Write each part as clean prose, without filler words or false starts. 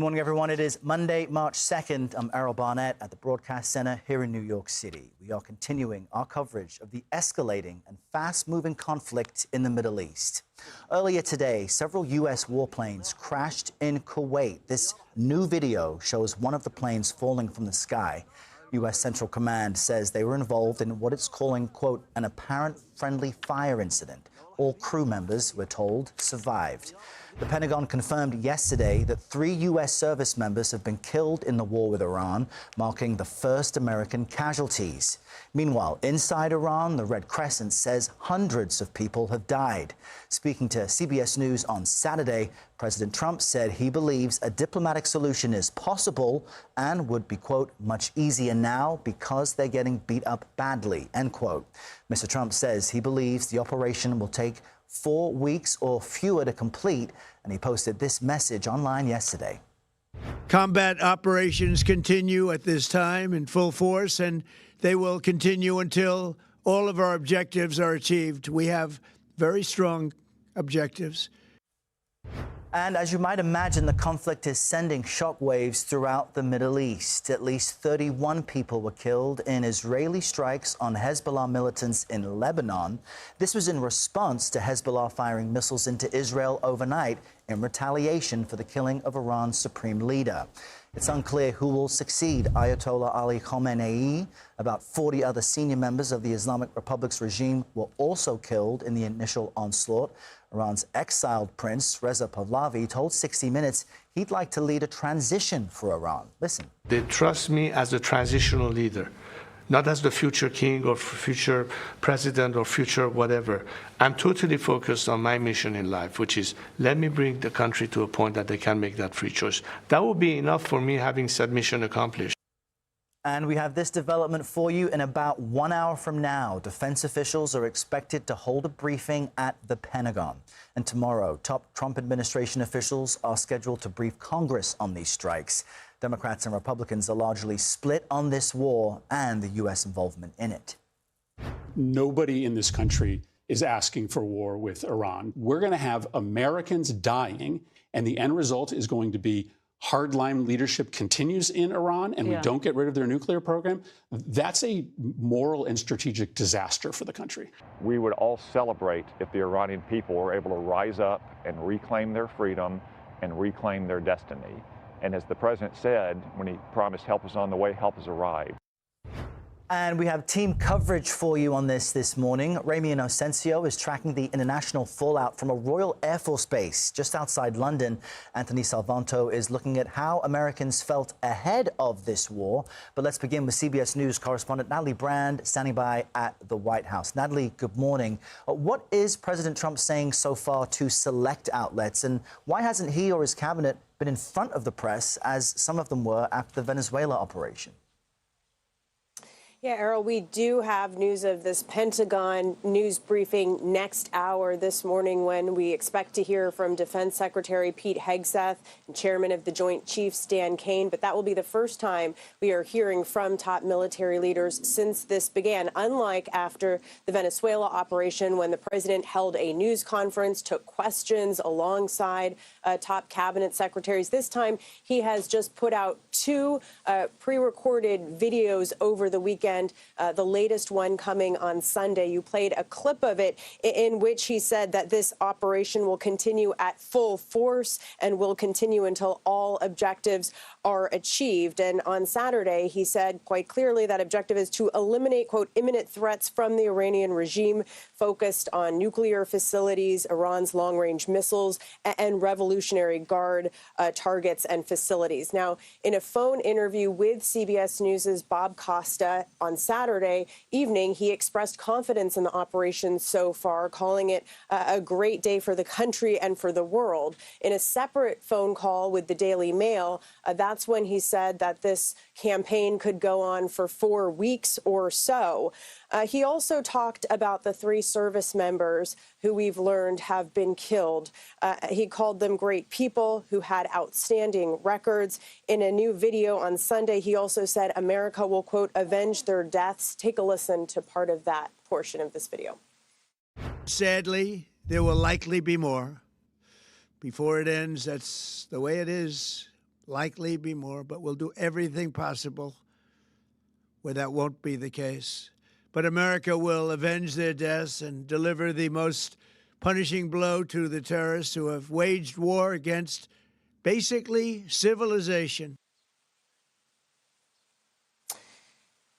Good morning, everyone. It is Monday, March 2nd. I'm Errol Barnett at the Broadcast Center here in New York City. We are continuing our coverage of the escalating and fast-moving conflict in the Middle East. Earlier today, several U.S. warplanes crashed in Kuwait. This new video shows one of the planes falling from the sky. U.S. Central Command says they were involved in what it's calling, quote, an apparent friendly fire incident. All crew members, we're told, survived. The Pentagon confirmed yesterday that 3 U.S. service members have been killed in the war with Iran, marking the first American casualties. Meanwhile, inside Iran, the Red Crescent says hundreds of people have died. Speaking to CBS News on Saturday, President Trump said he believes a diplomatic solution is possible and would be, quote, much easier now because they're getting beat up badly, end quote. Mr. Trump says he believes the operation will take 4 weeks or fewer to complete, and he posted this message online yesterday. Combat operations continue at this time in full force, and they will continue until all of our objectives are achieved. We have very strong objectives. And as you might imagine, the conflict is sending shockwaves throughout the Middle East. At least 31 people were killed in Israeli strikes on Hezbollah militants in Lebanon. This was in response to Hezbollah firing missiles into Israel overnight in retaliation for the killing of Iran's supreme leader. It's unclear who will succeed Ayatollah Ali Khamenei. About 40 other senior members of the Islamic Republic's regime were also killed in the initial onslaught. Iran's exiled prince, Reza Pahlavi, told 60 Minutes he'd like to lead a transition for Iran. Listen. They trust me as a transitional leader, not as the future king or future president or future whatever. I'm totally focused on my mission in life, which is let me bring the country to a point that they can make that free choice. That will be enough for me having said mission accomplished. And we have this development for you in about 1 hour from now. Defense officials are expected to hold a briefing at the Pentagon. And tomorrow, top Trump administration officials are scheduled to brief Congress on these strikes. Democrats and Republicans are largely split on this war and the U.S. involvement in it. Nobody in this country is asking for war with Iran. We're going to have Americans dying, and the end result is going to be hardline leadership continues in Iran, and we don't get rid of their nuclear program. That's a moral and strategic disaster for the country. We would all celebrate if the Iranian people were able to rise up and reclaim their freedom and reclaim their destiny. And as the president said, when he promised help is on the way, help has arrived. And we have team coverage for you on this morning. Ramy Inoncencio is tracking the international fallout from a Royal Air Force base just outside London. Anthony Salvanto is looking at how Americans felt ahead of this war. But let's begin with CBS News correspondent Natalie Brand standing by at the White House. Natalie, good morning. What is President Trump saying so far to select outlets, and why hasn't he or his cabinet been in front of the press as some of them were after the Venezuela operation? Yeah, Errol, we do have news of this Pentagon news briefing next hour this morning when we expect to hear from Defense Secretary Pete Hegseth and Chairman of the Joint Chiefs Dan Kane. But that will be the first time we are hearing from top military leaders since this began, unlike after the Venezuela operation when the president held a news conference, took questions alongside top cabinet secretaries. This time he has just put out 2 pre-recorded videos over the weekend. The latest one coming on Sunday. You played a clip of it in which he said that this operation will continue at full force and will continue until all objectives are achieved. And on Saturday, he said quite clearly that objective is to eliminate, quote, imminent threats from the Iranian regime focused on nuclear facilities, Iran's long-range missiles, and Revolutionary Guard targets and facilities. Now, in a phone interview with CBS News' Bob Costa on Saturday evening, he expressed confidence in the operation so far, calling it a great day for the country and for the world. In a separate phone call with the Daily Mail, that's when he said that this campaign could go on for 4 weeks or so. He also talked about the 3 service members who we've learned have been killed. He called them great people who had outstanding records. In a new video on Sunday, he also said America will, quote, avenge their deaths. Take a listen to part of that portion of this video. Sadly, there will likely be more. Before it ends, that's the way it is. likely be more, but we'll do everything possible where that won't be the case. But America will avenge their deaths and deliver the most punishing blow to the terrorists who have waged war against basically civilization.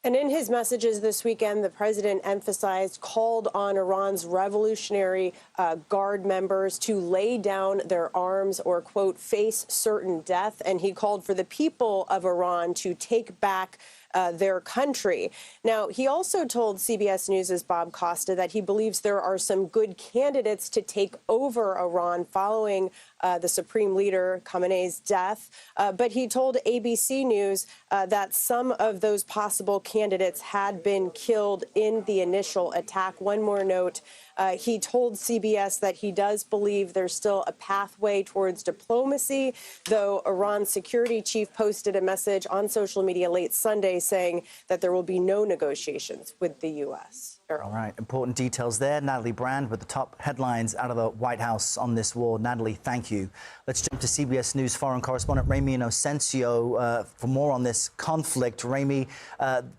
And in his messages this weekend, the president called on Iran's Revolutionary Guard members to lay down their arms or, quote, face certain death. And he called for the people of Iran to take back their country. Now, he also told CBS News' Bob Costa that he believes there are some good candidates to take over Iran following the Supreme Leader Khamenei's death. But he told ABC News that some of those possible candidates had been killed in the initial attack. One more note. He told CBS that he does believe there's still a pathway towards diplomacy, though Iran's security chief posted a message on social media late Sunday saying that there will be no negotiations with the U.S. All right, important details there. Natalie Brand with the top headlines out of the White House on this war. Natalie, thank you. Let's jump to CBS News foreign correspondent Ramy Inoncencio for more on this conflict. Ramy,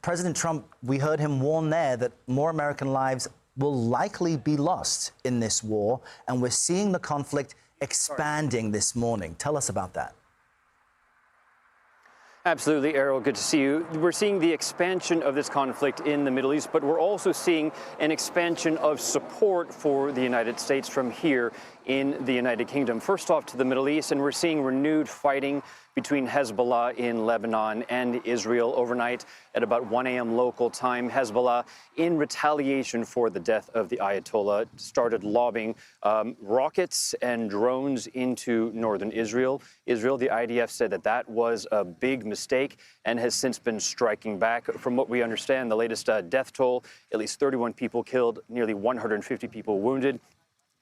President Trump, we heard him warn there that more American lives will likely be lost in this war, and we're seeing the conflict expanding this morning. Tell us about that. Absolutely, Errol. Good to see you. We're seeing the expansion of this conflict in the Middle East, but we're also seeing an expansion of support for the United States from here in the United Kingdom. First off to the Middle East, and we're seeing renewed fighting between Hezbollah in Lebanon and Israel overnight at about 1 a.m. local time. Hezbollah, in retaliation for the death of the Ayatollah, started lobbing rockets and drones into northern Israel. The IDF said that that was a big mistake and has since been striking back. From what we understand, the latest death toll, at least 31 people killed, nearly 150 people wounded,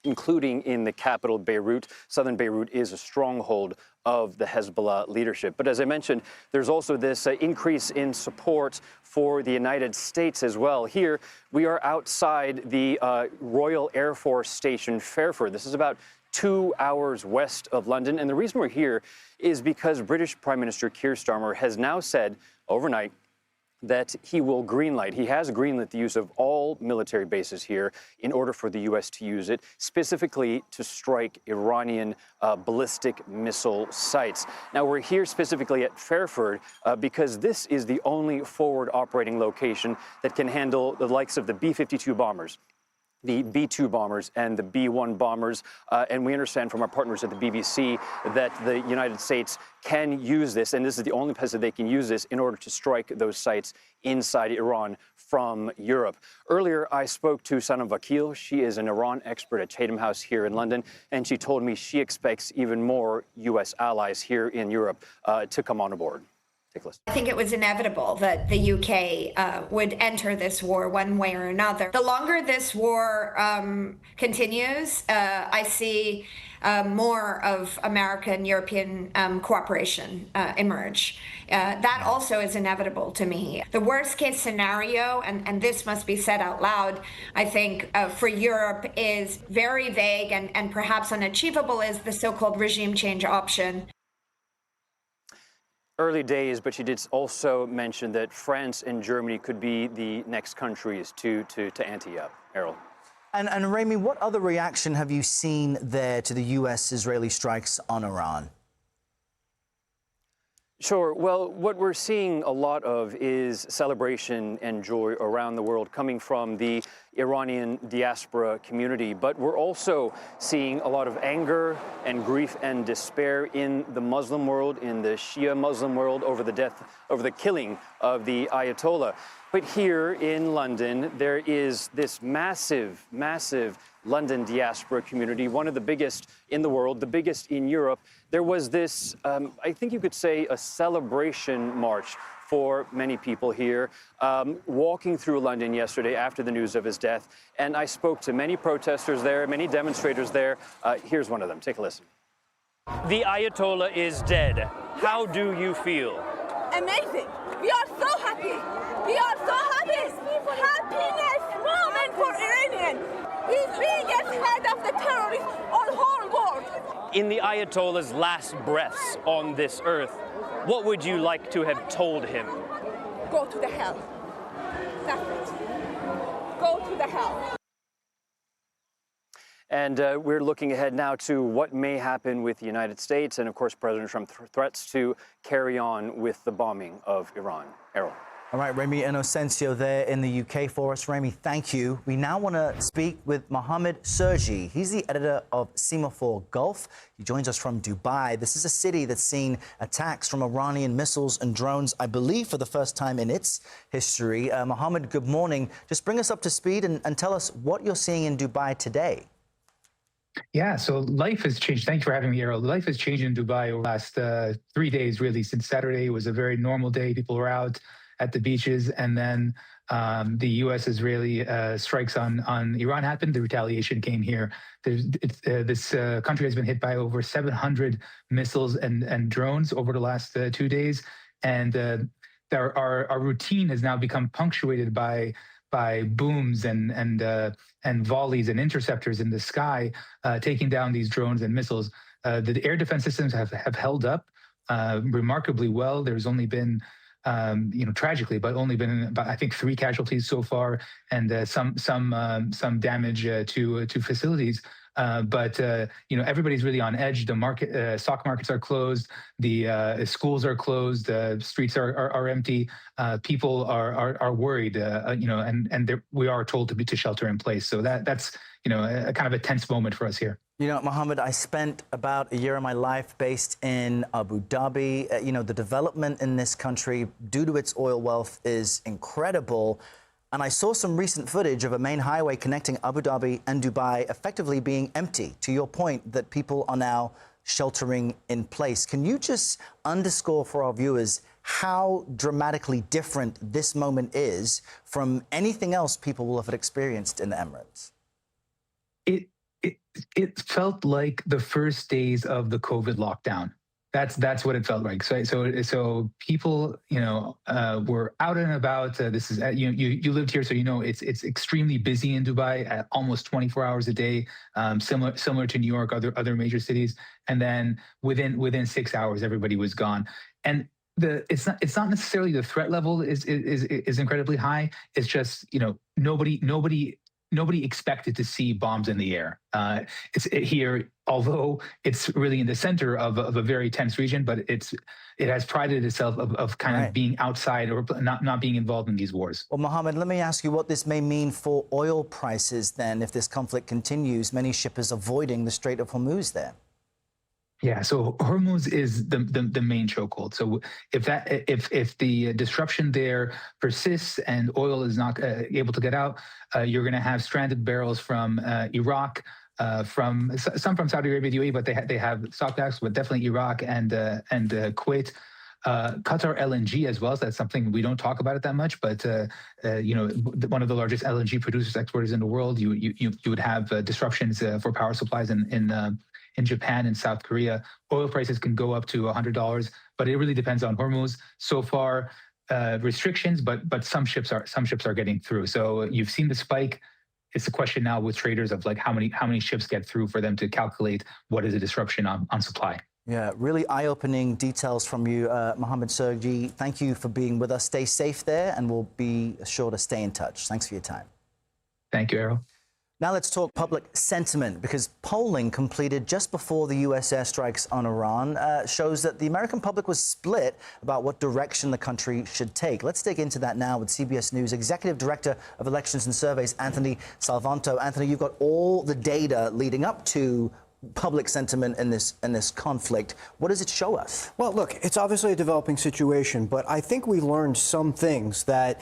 including in the capital, Beirut. Southern Beirut is a stronghold of the Hezbollah leadership. But as I mentioned, there's also this increase in support for the United States as well. Here, we are outside the Royal Air Force Station, Fairford. This is about 2 hours west of London. And the reason we're here is because British Prime Minister Keir Starmer has now said overnight that he will greenlight. He has greenlit the use of all military bases here in order for the U.S. to use it, specifically to strike Iranian ballistic missile sites. Now, we're here specifically at Fairford because this is the only forward operating location that can handle the likes of the B-52 bombers, the B-2 bombers and the B-1 bombers. And we understand from our partners at the BBC that the United States can use this, and this is the only place that they can use this in order to strike those sites inside Iran from Europe. Earlier, I spoke to Sanam Vakil. She is an Iran expert at Chatham House here in London, and she told me she expects even more U.S. allies here in Europe to come on board. Take a listen. I think it was inevitable that the UK would enter this war one way or another. The longer this war continues, I see more of American, European cooperation emerge. That also is inevitable to me. The worst case scenario, and this must be said out loud, I think for Europe is very vague and perhaps unachievable, is the so-called regime change option. Early days, but she did also mention that France and Germany could be the next countries to ante up. Errol. And Ramy, what other reaction have you seen there to the U.S. Israeli strikes on Iran? Sure. Well, what we're seeing a lot of is celebration and joy around the world coming from the Iranian diaspora community. But we're also seeing a lot of anger and grief and despair in the Muslim world, in the Shia Muslim world, over the killing of the Ayatollah. But here in London, there is this massive, massive London diaspora community, one of the biggest in the world, the biggest in Europe. There was this, I think you could say, a celebration march for many people here, walking through London yesterday after the news of his death. And I spoke to many protesters there, many demonstrators there. Here's one of them. Take a listen. The Ayatollah is dead. How do you feel? Amazing. We are so happy. We are so happy. Happiness moment for Iranian. He's biggest head of the terrorists on whole world. in the Ayatollah's last breaths on this earth, what would you like to have told him? Go to the hell. That's it. Go to the hell. And we're looking ahead now to what may happen with the United States and, of course, President Trump's threats to carry on with the bombing of Iran. Errol. All right, Ramy Inoncencio there in the UK for us. Ramy, thank you. We now want to speak with Mohammed Sergie. He's the editor of Semafor Gulf. He joins us from Dubai. This is a city that's seen attacks from Iranian missiles and drones, I believe, for the first time in its history. Mohammed, good morning. Just bring us up to speed and tell us what you're seeing in Dubai today. Yeah, so life has changed. Thank you for having me, Errol. Life has changed in Dubai over the last 3 days, really. Since Saturday was a very normal day. People were out at the beaches, and then the U.S. Israeli strikes on Iran happened. The retaliation came here. This country has been hit by over 700 missiles and drones over the last 2 days, and our routine has now become punctuated by booms and volleys and interceptors in the sky, taking down these drones and missiles. The air defense systems have held up remarkably well. There's only been, tragically, but only been about, I think, 3 casualties so far, and some damage to facilities. But everybody's really on edge. The stock markets are closed. The schools are closed. Streets are empty. People are worried. And we are told to shelter in place. So that's a kind of a tense moment for us here. Mohammed, I spent about a year of my life based in Abu Dhabi. The development in this country, due to its oil wealth, is incredible. And I saw some recent footage of a main highway connecting Abu Dhabi and Dubai effectively being empty, to your point that people are now sheltering in place. Can you just underscore for our viewers how dramatically different this moment is from anything else people will have experienced in the Emirates? It felt like the first days of the COVID lockdown. That's what it felt like. So people, were out and about. This is you lived here, so it's extremely busy in Dubai at almost 24 hours a day, similar to New York, other major cities. And then within 6 hours, everybody was gone. And it's not necessarily the threat level is incredibly high. It's just nobody expected to see bombs in the air. It's here, although it's really in the center of a very tense region, but it has prided itself of kind of being outside or not being involved in these wars. Well, Mohammed, let me ask you what this may mean for oil prices then if this conflict continues. Many shippers avoiding the Strait of Hormuz there. Yeah, so Hormuz is the main chokehold. So if the disruption there persists and oil is not able to get out, you're going to have stranded barrels from Iraq, from Saudi Arabia, the UAE, but they have stockbacks, but definitely Iraq and Kuwait. Qatar LNG as well. So that's something we don't talk about it that much, but one of the largest LNG producers, exporters in the world. You would have disruptions for power supplies in Japan and South Korea. Oil prices can go up to $100, but it really depends on Hormuz. So far, restrictions, but some ships are getting through. So you've seen the spike. It's a question now with traders of like how many ships get through for them to calculate what is a disruption on supply. Yeah, really eye-opening details from you, Mohammed Sergie. Thank you for being with us. Stay safe there, and we'll be sure to stay in touch. Thanks for your time. Thank you, Errol. Now let's talk public sentiment, because polling completed just before the U.S. airstrikes on Iran shows that the American public was split about what direction the country should take. Let's dig into that now with CBS News Executive Director of Elections and Surveys, Anthony Salvanto. Anthony, you've got all the data leading up to public sentiment in this conflict. What does it show us? Well, look, it's obviously a developing situation, but I think we learned some things that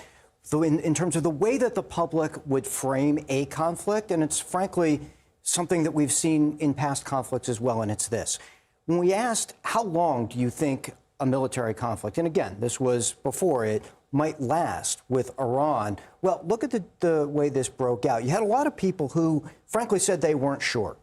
in terms of the way that the public would frame a conflict, and it's frankly something that we've seen in past conflicts as well, and it's this. When we asked, how long do you think a military conflict, and again, this was before it, might last with Iran, well, look at the way this broke out. You had a lot of people who, frankly, said they weren't sure.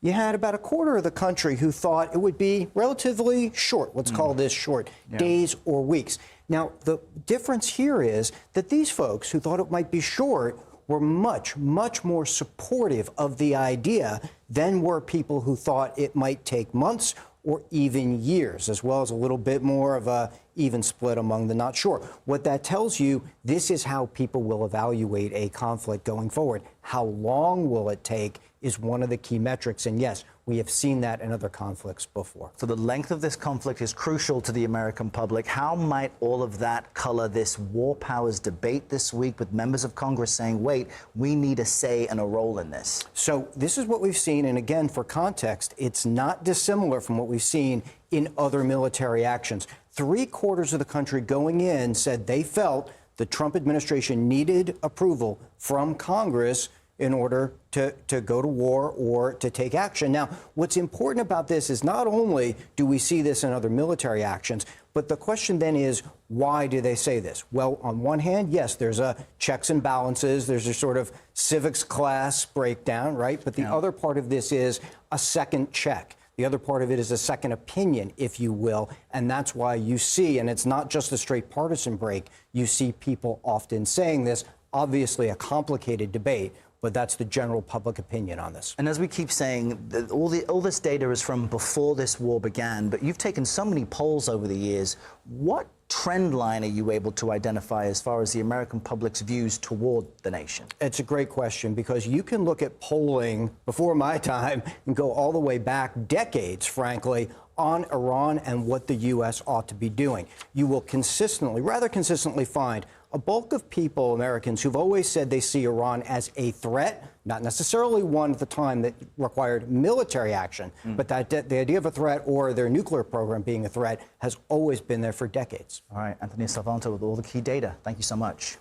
You had about a quarter of the country who thought it would be relatively short, let's call this short, days or weeks. Now, the difference here is that these folks who thought it might be short were much, much more supportive of the idea than were people who thought it might take months or even years, as well as a little bit more of a even split among the not sure. What that tells you, this is how people will evaluate a conflict going forward. How long will it take is one of the key metrics. And yes, we have seen that in other conflicts before. So the length of this conflict is crucial to the American public. How might all of that color this war powers debate this week with members of Congress saying, wait, we need a say and a role in this? So this is what we've seen. And again, for context, it's not dissimilar from what we've seen in other military actions. 3/4 of the country going in said they felt the Trump administration needed approval from Congress in order to go to war or to take action. Now, what's important about this is not only do we see this in other military actions, but the question then is, why do they say this? Well, on one hand, yes, there's a checks and balances. There's a sort of civics class breakdown, right? But the other part of this is a second check. The other part of it is a second opinion, if you will. And that's why you see, and it's not just a straight partisan break, you see people often saying this, obviously a complicated debate, but that's the general public opinion on this. And as we keep saying, all this data is from before this war began, but you've taken so many polls over the years. What trend line are you able to identify as far as the American public's views toward the nation? It's a great question, because you can look at polling before my time and go all the way back decades, frankly, on Iran and what the U.S. ought to be doing. You will rather consistently find a bulk of people, Americans, who've always said they see Iran as a threat, not necessarily one at the time that required military action, but that the idea of a threat or their nuclear program being a threat has always been there for decades. All right, Anthony Salvanto with all the key data. Thank you so much.